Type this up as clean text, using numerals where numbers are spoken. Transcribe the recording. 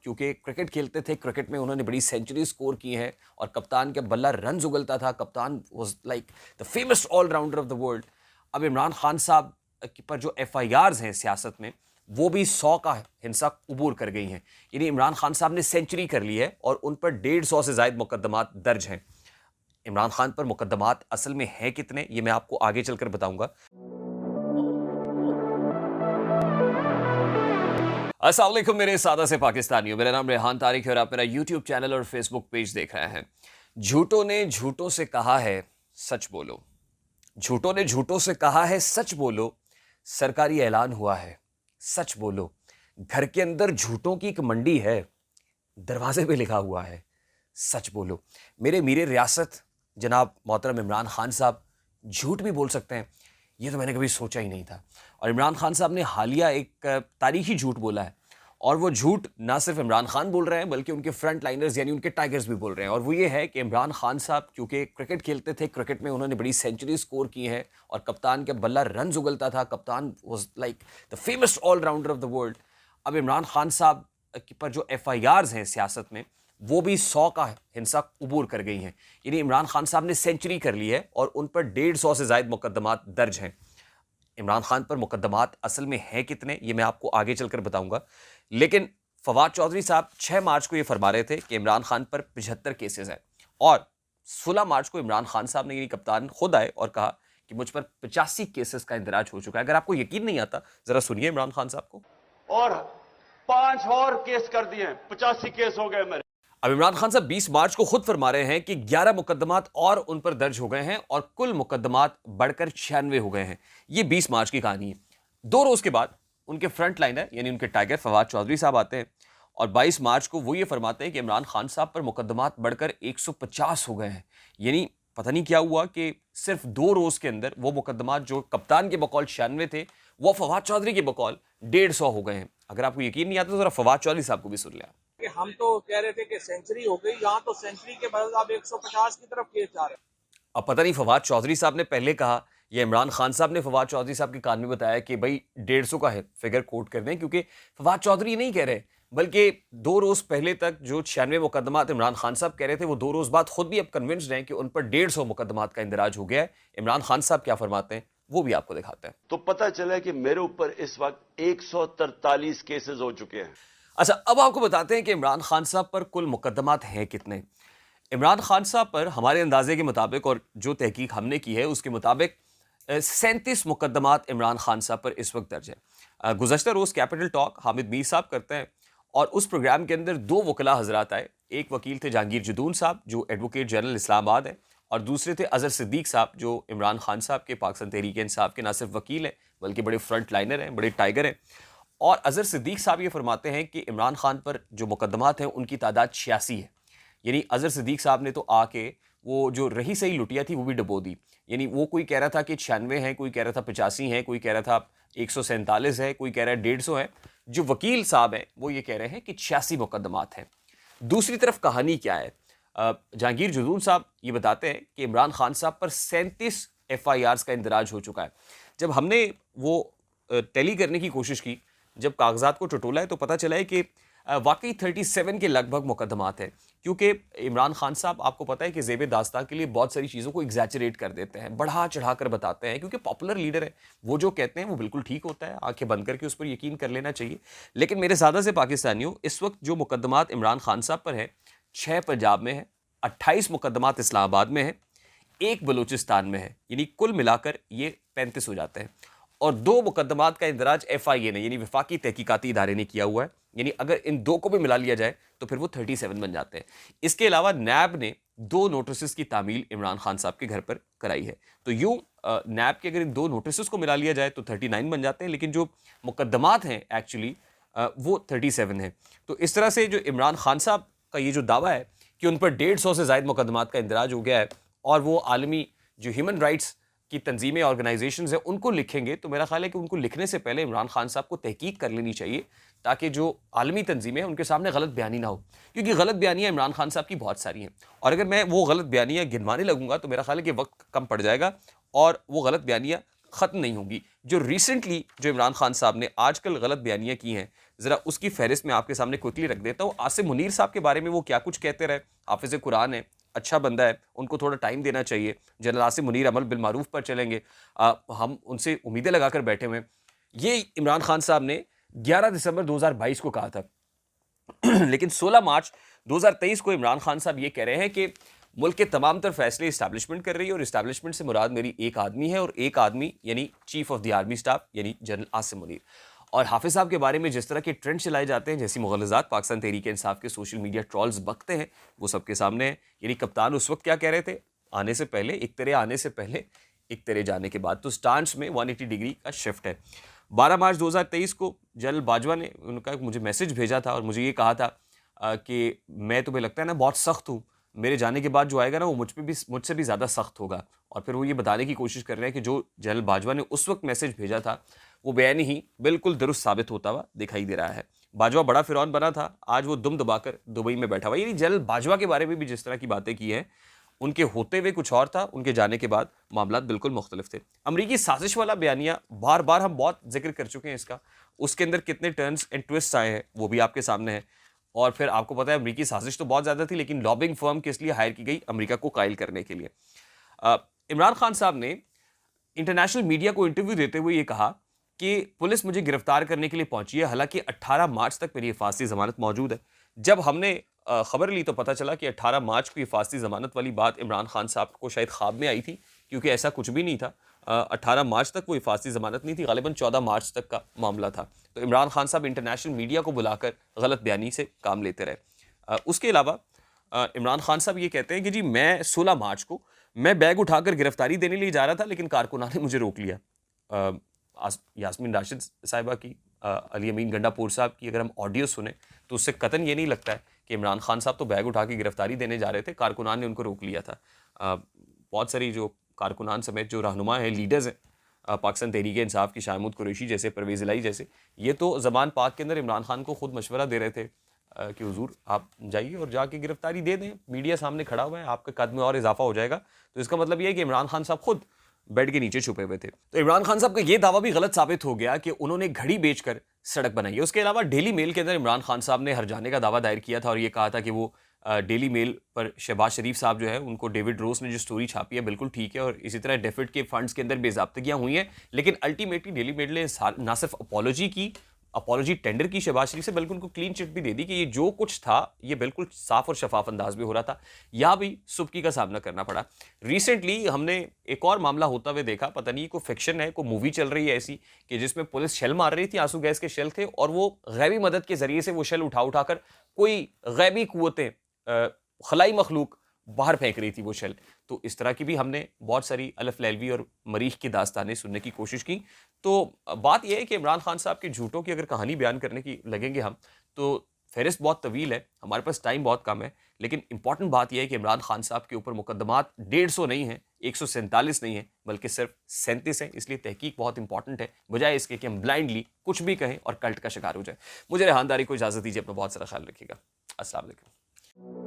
क्योंकि क्रिकेट खेलते थे, क्रिकेट में उन्होंने बड़ी सेंचुरी स्कोर की हैं और कप्तान के बल्ला रन उगलता था, कप्तान was like the famous allrounder of the world. अब इमरान खान साहब पर जो एफआईआर्स हैं सियासत में, वो भी 100 का हिंसा अबूर कर गई हैं। यानी इमरान खान साहब ने सेंचुरी कर ली है और उन पर 150 से ज़ायद मुकदमात दर्ज हैं। इमरान खान पर मुकदमात असल में हैं कितने, ये मैं आपको आगे चलकर बताऊंगा। अस्सलाम वालेकुम मेरे सादा से पाकिस्तानियों, मेरा नाम रेहान तारिक है और आप मेरा यूट्यूब चैनल और फेसबुक पेज देख रहे हैं। झूठों ने झूठों से कहा है सच बोलो, झूठों ने झूठों से कहा है सच बोलो, सरकारी ऐलान हुआ है सच बोलो। घर के अंदर झूठों की एक मंडी है, दरवाजे पे लिखा हुआ है सच बोलो। मेरे मीरे रियासत जनाब मोहतरम इमरान खान साहब झूठ भी बोल सकते हैं, ये तो मैंने कभी सोचा ही नहीं था। और इमरान खान साहब ने हालिया एक तारीखी झूठ बोला है, और वो झूठ ना सिर्फ इमरान खान बोल रहे हैं बल्कि उनके फ्रंट लाइनर्स यानी उनके टाइगर्स भी बोल रहे हैं। और वो ये है कि इमरान खान साहब क्योंकि क्रिकेट खेलते थे, क्रिकेट में उन्होंने बड़ी सेंचुरी स्कोर की हैं और कप्तान के बल्ला रन उगलता था, कप्तान was like the famous allrounder of the world. अब इमरान खान साहब पर जो एफआईआर्स हैं सियासत में, वो भी 100 का हिंसा अबूर कर गई हैं। यानी इमरान खान साहब ने सेंचुरी कर ली है और उन पर 150 से ज़ायद मुकदमात दर्ज हैं। इमरान खान पर मुकदमात असल में हैं कितने, ये मैं आपको आगे चलकर बताऊंगा। लेकिन फवाद चौधरी साहब 6 मार्च को ये फरमा रहे थे कि इमरान खान पर 75 केसेस हैं, और 16 मार्च को इमरान खान साहब ने यानी कप्तान खुद आए और कहा कि मुझ पर 85 केसेस का इंदराज हो चुका है। अगर आपको यकीन नहीं आता, जरा सुनिए इमरान खान साहब को। और 5 और केस कर दिए, 85 केस हो गए मेरे। अब इमरान खान साहब 20 मार्च को खुद फरमा रहे हैं कि 11 मुकदमात और उन पर दर्ज हो गए हैं और कुल मुकदमात बढ़कर 96 हो गए हैं। ये 20 मार्च की कहानी है। 2 रोज के बाद उनके फ्रंट लाइनर यानी उनके टाइगर फवाद चौधरी साहब आते हैं और 22 मार्च को वो ये फरमाते हैं कि इमरान खान साहब पर मुकदमात बढ़कर 150 हो गए हैं। यानी पता नहीं क्या हुआ कि सिर्फ 2 रोज के अंदर वो मुकदमात जो कप्तान के बकौल 96 थे, वो फवाद चौधरी के बकौल 150 हो गए हैं। अगर आपको यकीन नहीं आता तो जरा फवाद चौधरी साहब को भी सुन लिया। कि हम तो कह रहे थे कि सेंचुरी हो गई, यहाँ तो सेंचुरी के बदले आप 150 की तरफ केस जा रहे हैं। अब पता नहीं फवाद चौधरी साहब ने पहले कहा या इमरान खान साहब ने फवाद चौधरी साहब के कान में बताया कि भाई 150 का है फिगर कोट कर दें, क्योंकि फवाद चौधरी नहीं कह रहे, बल्कि 2 रोज पहले तक जो 96 मुकदमात इमरान खान साहब कह रहे थे, वो 2 रोज बाद खुद भी अब कन्विंस्ड हैं कि उन पर 150 मुकदमात का इंदराज हो गया है। इमरान खान साहब क्या फरमाते हैं वो भी आपको दिखाते हैं। तो पता चला कि मेरे ऊपर इस वक्त 143 केसेस हो चुके हैं। अच्छा, अब आपको बताते हैं कि इमरान खान साहब पर कुल मुकदमात हैं कितने। इमरान खान साहब पर हमारे अंदाजे के मुताबिक और जो तहकीक हमने की है उसके मुताबिक 37 मुकदमात इमरान खान साहब पर इस वक्त दर्ज है। गुज़श्ता रोज़ कैपिटल टॉक हामिद मीर साहब करते हैं और उस प्रोग्राम के अंदर 2 वकला हजरात आए। एक वकील थे जहांगीर जदून साहब जो एडवोकेट जनरल इस्लामाबाद है, और दूसरे थे अजहर सिद्दीक साहब जो इमरान खान साहब के पाकिस्तान तहरीक इंसाफ के ना सिर्फ वकील हैं बल्कि बड़े फ्रंट लाइनर हैं, बड़े टाइगर हैं। और अजहर सिद्दीक साहब ये फरमाते हैं कि इमरान खान पर जो मुकदमात हैं उनकी तादाद 86 है। यानी अजहर सिद्दीक साहब ने तो आके वो जो रही सही लुटिया थी वो भी डबो दी। यानी वो कोई कह रहा था कि 96 है, कोई कह रहा था 85 है, कोई कह रहा था 147 है, कोई कह रहा है 150 है। जो वकील साहब हैं वो ये कह रहे हैं कि 86 मुकदमात हैं। दूसरी तरफ कहानी क्या है, जहांगीर जदून साहब ये बताते हैं कि इमरान खान साहब पर 37 एफआईआर्स का इंदराज हो चुका है। जब हमने वो टैली करने की कोशिश की, जब कागजात को टटोला है, तो पता चला है कि वाकई 37 के लगभग मुकदमात हैं। क्योंकि इमरान खान साहब आपको पता है कि ज़ेब दास्तां के लिए बहुत सारी चीज़ों को एग्जैचरेट कर देते हैं, बढ़ा चढ़ा कर बताते हैं, क्योंकि पॉपुलर लीडर है। वो जो कहते हैं वो बिल्कुल ठीक होता है, आंखें बंद करके उस पर यकीन कर लेना चाहिए। लेकिन मेरे सादा से पाकिस्तानियों, इस वक्त जो मुकदमात इमरान खान साहब पर हैं, 6 पंजाब में है, 28 मुकदमात इस्लामाबाद में है, 1 बलूचिस्तान में है। यानी कुल मिलाकर ये 35 हो जाते हैं। और 2 मुकदमात का इंदराज FIA ने यानी वफाकी तहकीकाती इदारे ने किया हुआ है। यानी अगर इन 2 को भी मिला लिया जाए तो फिर वो 37 बन जाते हैं। इसके अलावा नैब ने 2 नोटिस की तामील इमरान खान साहब के घर पर कराई है। तो यूं नैब के अगर इन 2 नोटिस को मिला लिया जाए तो 39 बन जाते हैं, लेकिन जो मुकदमात हैं एक्चुअली वो 37 हैं। तो इस तरह से जो इमरान खान साहब का ये जो दावा है कि उन पर 150 से ज़ायद मुकदमात का इंदराज हो गया है, और वो आलमी जो ह्यूमन राइट्स की तंजीमें ऑर्गेनाइजेशंस हैं उनको लिखेंगे, तो मेरा ख्याल है कि उनको लिखने से पहले इमरान खान साहब को तहकीक कर लेनी चाहिए, ताकि जो आलमी तंजीमें हैं उनके सामने गलत बयानी ना हो। क्योंकि गलत बयानियाँ इमरान खान साहब की बहुत सारी हैं, और अगर मैं वो गलत बयानियाँ गिनवाने लगूंगा तो मेरा ख्याल है कि वक्त कम पड़ जाएगा और वो गलत बयानियाँ ख़त्म नहीं होंगी। जो रिसेंटली जो इमरान खान साहब ने आजकल गलत बयानियाँ की हैं, ज़रा उसकी फहरिस्त में आपके सामने क्विकली रख देता हूँ। आसिम मुनीर साहब के बारे में वो क्या कुछ कहते रहे, हाफिज़ कुरान है, अच्छा बंदा है, उनको थोड़ा टाइम देना चाहिए। जनरल आसिम मुनीर अमल बिल मारूफ पर चलेंगे, हम उनसे उम्मीदें लगाकर बैठे हुए हैं। ये इमरान खान साहब ने 11 दिसंबर 2022 को कहा था लेकिन 16 मार्च 2023 को इमरान खान साहब ये कह रहे हैं कि मुल्क के तमाम तर फैसले इस्टेब्लिशमेंट कर रही है और इस्टेब्लिशमेंट से मुराद मेरी एक आदमी है और एक आदमी यानी chief of the army staff यानी जनरल आसिम मुनीर। और हाफिज साहब के बारे में जिस तरह के ट्रेंड चलाए जाते हैं, जैसी मुगलजात पाकिस्तान तहरीक इंसाफ के सोशल मीडिया ट्रॉल्स बकते हैं, वो सबके सामने है। यानी कप्तान उस वक्त क्या कह रहे थे, आने से पहले एक तेरे आने से पहले एक तेरे जाने के बाद, तो स्टांस में 180 डिग्री का शिफ्ट है। 12 मार्च 2023 को जनरल बाजवा ने उनका मुझे मैसेज भेजा था और मुझे ये कहा था कि मैं, तुम्हें लगता है ना बहुत सख्त हूँ, मेरे जाने के बाद जो आएगा ना वो मुझसे भी ज़्यादा सख्त होगा। और फिर वो ये बताने की कोशिश कर रहे हैं कि जो जनरल बाजवा ने उस वक्त मैसेज भेजा था वो बयान ही बिल्कुल दुरुस्त साबित होता हुआ दिखाई दे रहा है। बाजवा बड़ा फिरौन बना था, आज वो दुम दबाकर दुबई में बैठा हुआ। यानी जनरल बाजवा के बारे में भी जिस तरह की बातें की हैं, उनके होते हुए कुछ और था, उनके जाने के बाद मामला बिल्कुल मुख्तलिफ थे। अमरीकी साजिश वाला बयानिया बार बार हम बहुत जिक्र कर चुके हैं इसका, उसके अंदर कितने टर्न्स एंड ट्विस्ट आए हैं वो भी आपके सामने है। और फिर आपको पता है अमरीकी साजिश तो बहुत ज़्यादा थी, लेकिन लॉबिंग फर्म किस लिए हायर की गई, अमरीका को कायल करने के लिए। इमरान खान साहब ने इंटरनेशनल मीडिया को इंटरव्यू देते हुए ये कहा कि पुलिस मुझे गिरफ्तार करने के लिए पहुंची है, हालांकि 18 मार्च तक मेरी हिफाजती ज़मानत मौजूद है। जब हमने खबर ली तो पता चला कि 18 मार्च को हिफाजती ज़मानत वाली बात इमरान खान साहब को शायद ख्वाब में आई थी, क्योंकि ऐसा कुछ भी नहीं था। 18 मार्च तक वो हिफाजती ज़मानत नहीं थी, गालिबन 14 मार्च तक का मामला था। तो इमरान खान साहब इंटरनेशनल मीडिया को बुलाकर गलत बयानी से काम लेते रहे। उसके अलावा इमरान खान साहब ये कहते हैं कि जी मैं 16 मार्च को मैं बैग उठाकर गिरफ्तारी देने लिए जा रहा था, लेकिन कारकुनान ने मुझे रोक लिया। यास्मीन राशिद साहिबा की, अली अमीन गंडापुर साहब की अगर हम ऑडियो सुने तो उससे कतन ये नहीं लगता है कि इमरान खान साहब तो बैग उठा के गिरफ्तारी देने जा रहे थे, कारकुनान ने उनको रोक लिया था। बहुत सारी जो कारकुनान समेत जो रहनुमा हैं, लीडर्स हैं पाकिस्तान तहरीक इंसाफ की, शाहमूद कुरैशी जैसे, परवेज़ इलाही जैसे, ये तो ज़बान पाक के अंदर इमरान खान को खुद मशवरा दे रहे थे कि हुजूर आप जाइए और जाके गिरफ्तारी दे दें, मीडिया सामने खड़ा हुआ है, आपके कद में और इजाफा हो जाएगा। तो इसका मतलब ये है कि इमरान खान साहब खुद बेड के नीचे छुपे हुए थे। तो इमरान खान साहब का ये दावा भी गलत साबित हो गया कि उन्होंने घड़ी बेचकर सड़क बनाई है। उसके अलावा डेली मेल के अंदर इमरान खान साहब ने हर जाने का दावा दायर किया था और ये कहा था कि वो डेली मेल पर शहबाज शरीफ साहब जो है उनको डेविड रोस ने जो स्टोरी छापी है बिल्कुल ठीक है, और इसी तरह डेफिड के फंड्स के अंदर बेजाब्तगियां हुई हैं, लेकिन अल्टीमेटली डेली मेल ने ना सिर्फ अपॉलॉजी टेंडर की शहबाज शरीफ से, बल्कि उनको क्लीन चिट भी दे दी कि ये जो कुछ था ये बिल्कुल साफ और शफाफ अंदाज में हो रहा था। यहाँ भी सुबकी का सामना करना पड़ा। रिसेंटली हमने एक और मामला होता हुए देखा, पता नहीं कोई फिक्शन है, कोई मूवी चल रही है ऐसी कि जिसमें पुलिस शेल मार रही थी, आंसू गैस के शेल थे, और वो गैबी मदद के जरिए से वो शेल उठाकर कोई गैबी कुव्वतें, खलाई मखलूक बाहर फेंक रही थी वो शेल। तो इस तरह की भी हमने बहुत सारी अलफ लैलवी और मरीख की दास्तानें सुनने की कोशिश की। तो बात यह है कि इमरान खान साहब के झूठों की अगर कहानी बयान करने की लगेंगे हम, तो फहरिस्त बहुत तवील है, हमारे पास टाइम बहुत कम है, लेकिन इंपॉर्टेंट बात यह है कि इमरान खान साहब के ऊपर मुकदमात 150 नहीं है, 147 नहीं है, बल्कि सिर्फ 37 है। इसलिए तहकीक बहुत इंपॉर्टेंट है, बजाय इसके कि हम ब्लाइंडली कुछ भी कहें और कल्ट का शिकार हो जाए। मुझे रेहानदारी को इजाज़त दीजिए, अपना बहुत सारा ख्याल रखिएगा। अस्सलाम वालेकुम।